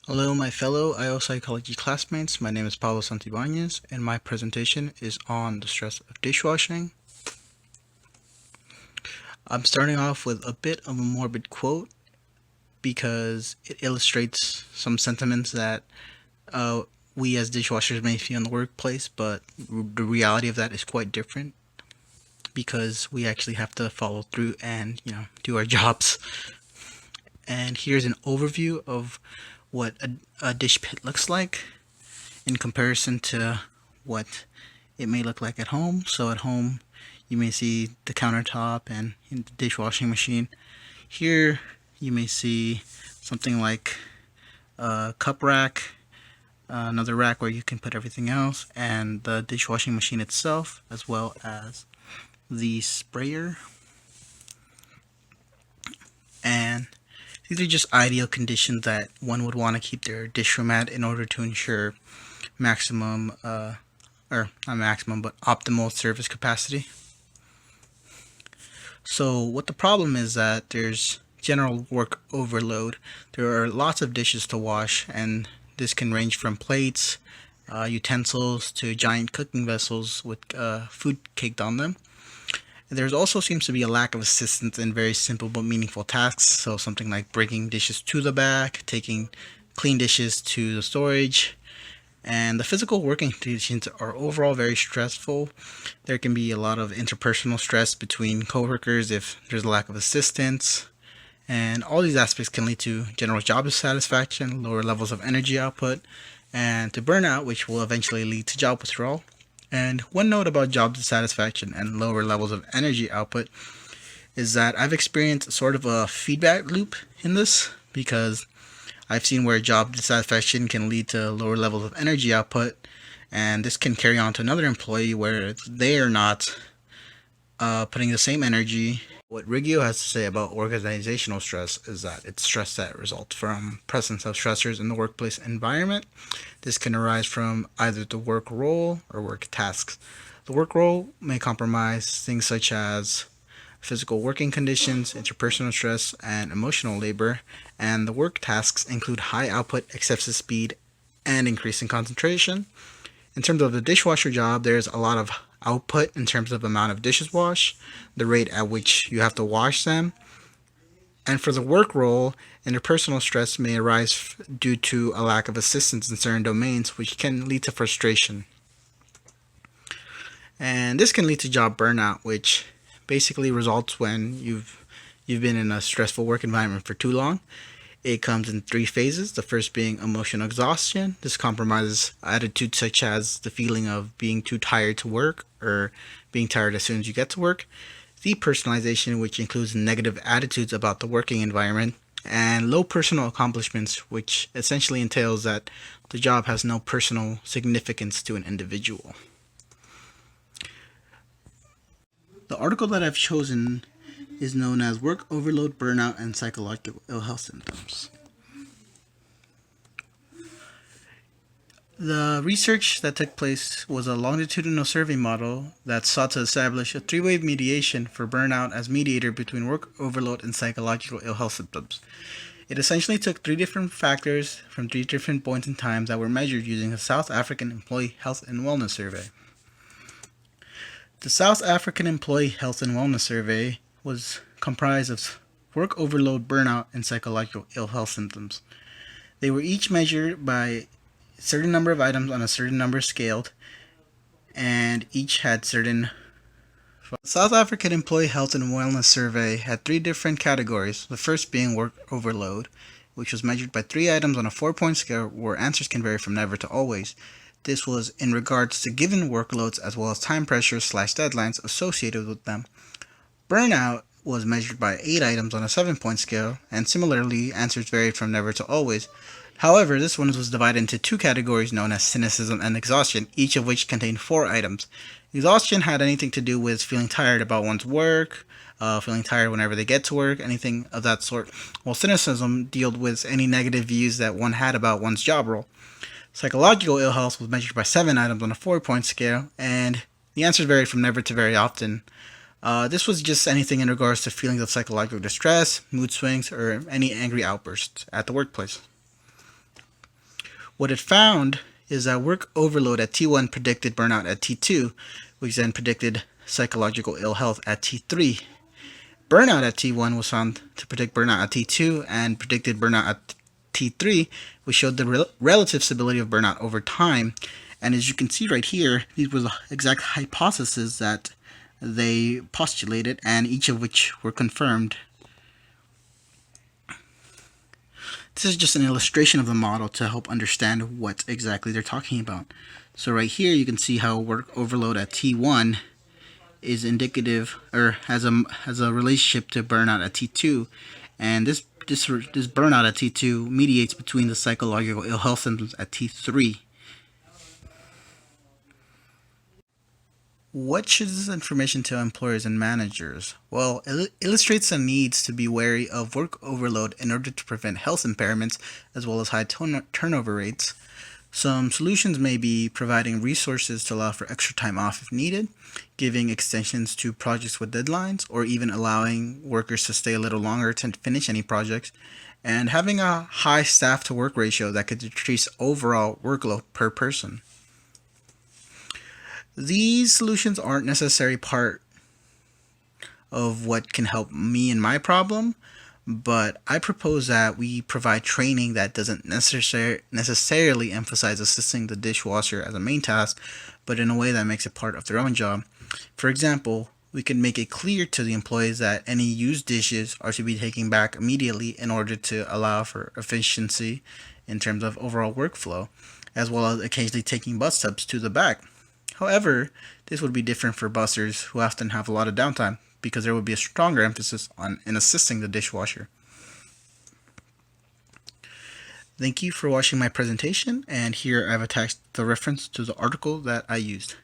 Hello, my fellow IO psychology classmates. My name is Pablo Santibanez, and my presentation is on the stress of dishwashing. I'm starting off with a bit of a morbid quote because it illustrates some sentiments that uh, we as dishwashers may feel in the workplace, but the reality of that is quite different because we actually have to follow through and do our jobs. And here's an overview of what a dish pit looks like in comparison to what it may look like at home. So at home, you may see the countertop and the dishwashing machine. Here, you may see something like a cup rack, another rack where you can put everything else, and the dishwashing machine itself, as well as the sprayer. And these are just ideal conditions that one would want to keep their dish room at in order to ensure maximum, or not maximum, but optimal service capacity. So what the problem is that there's general work overload. There are lots of dishes to wash, and this can range from plates, utensils, to giant cooking vessels with food caked on them. There also seems to be a lack of assistance in very simple but meaningful tasks, so something like bringing dishes to the back, taking clean dishes to the storage, and the physical working conditions are overall very stressful. There can be a lot of interpersonal stress between coworkers if there's a lack of assistance, and all these aspects can lead to general job dissatisfaction, lower levels of energy output, and to burnout, which will eventually lead to job withdrawal. And one note about job dissatisfaction and lower levels of energy output is that I've experienced sort of a feedback loop in this because I've seen where job dissatisfaction can lead to lower levels of energy output, and this can carry on to another employee where they are not putting the same energy. What Riggio has to say about organizational stress is that it's stress that results from presence of stressors in the workplace environment. This can arise from either the work role or work tasks. The work role may compromise things such as physical working conditions, interpersonal stress, and emotional labor, and the work tasks include high output, excessive speed, and increasing concentration. In terms of the dishwasher job, there's a lot of output in terms of amount of dishes washed, the rate at which you have to wash them. And for the work role, interpersonal stress may arise due to a lack of assistance in certain domains, which can lead to frustration. And this can lead to job burnout, which basically results when you've been in a stressful work environment for too long. It comes in three phases. The first being emotional exhaustion. This compromises attitudes such as the feeling of being too tired to work or being tired as soon as you get to work. Depersonalization, which includes negative attitudes about the working environment. And low personal accomplishments, which essentially entails that the job has no personal significance to an individual. The article that I've chosen is known as Work Overload, Burnout, and Psychological Ill Health Symptoms. The research that took place was a longitudinal survey model that sought to establish a three-way mediation for burnout as mediator between work overload and psychological ill health symptoms. It essentially took three different factors from three different points in time that were measured using a South African Employee Health and Wellness Survey. The South African Employee Health and Wellness Survey was comprised of work overload, burnout, and psychological ill health symptoms. They were each measured by a certain number of items on a certain number scaled, and each had certain. The South African Employee Health and Wellness Survey had three different categories, the first being work overload, which was measured by 3 items on a 4-point scale where answers can vary from never to always. This was in regards to given workloads as well as time pressures/deadlines associated with them. Burnout was measured by 8 items on a 7-point scale, and similarly, answers varied from never to always. However, this one was divided into 2 categories known as cynicism and exhaustion, each of which contained 4 items. Exhaustion had anything to do with feeling tired about one's work, feeling tired whenever they get to work, anything of that sort, while cynicism dealt with any negative views that one had about one's job role. Psychological ill health was measured by 7 items on a 4-point scale, and the answers varied from never to very often. This was just anything in regards to feelings of psychological distress, mood swings, or any angry outbursts at the workplace. What it found is that work overload at T1 predicted burnout at T2, which then predicted psychological ill health at T3. Burnout at T1 was found to predict burnout at T2 and predicted burnout at T3, which showed the relative stability of burnout over time. And as you can see right here, these were the exact hypotheses that they postulated, and each of which were confirmed. This is just an illustration of the model to help understand what exactly they're talking about. So right here you can see how work overload at T1 is indicative, or has a relationship to burnout at T2, and this burnout at T2 mediates between the psychological ill health symptoms at T3. What should this information tell employers and managers? Well, it illustrates the needs to be wary of work overload in order to prevent health impairments as well as high turnover rates. Some solutions may be providing resources to allow for extra time off if needed, giving extensions to projects with deadlines, or even allowing workers to stay a little longer to finish any projects, and having a high staff to work ratio that could decrease overall workload per person. These solutions aren't necessarily part of what can help me in my problem, but I propose that we provide training that doesn't necessarily emphasize assisting the dishwasher as a main task, but in a way that makes it part of their own job. For example, we can make it clear to the employees that any used dishes are to be taken back immediately in order to allow for efficiency in terms of overall workflow, as well as occasionally taking bus tubs to the back. However, this would be different for bussers who often have a lot of downtime, because there would be a stronger emphasis in assisting the dishwasher. Thank you for watching my presentation, and here I've attached the reference to the article that I used.